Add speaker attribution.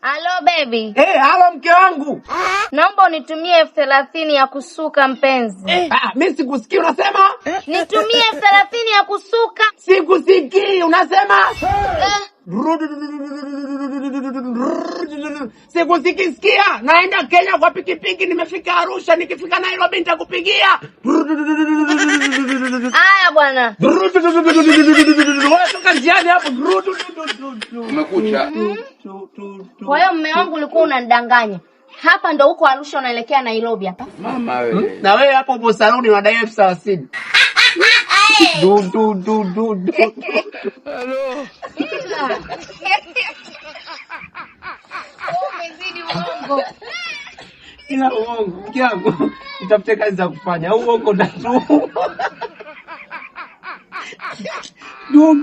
Speaker 1: Hello baby.
Speaker 2: Halo mke wangu.
Speaker 1: Naomba unitumie 30 ya kusuka mpenzi.
Speaker 2: Mimi sikusikii unasema?
Speaker 1: Nitumie 30 ya kusuka.
Speaker 2: Sikusikii unasema? Sikusikia. Naenda Kenya kwa pikipiki, nimefika Arusha, nikifika Nairobi nitakupigia.
Speaker 1: Haya bwana.
Speaker 2: Wewe toka njiani hapo.
Speaker 3: Umekucha.
Speaker 1: Kwa hiyo mume wangu ulikuwa unanidanganya. Hapa ndo huko Arusha unaelekea Nairobi hapa.
Speaker 3: Mama wewe.
Speaker 2: Na wewe hapo upo saluni unadai 30. Du.
Speaker 3: Hello.
Speaker 1: Umezidi uongo.
Speaker 2: Ila uongo, kiangu. Nitafute kazi za kufanya. Uongo ndatu. Du.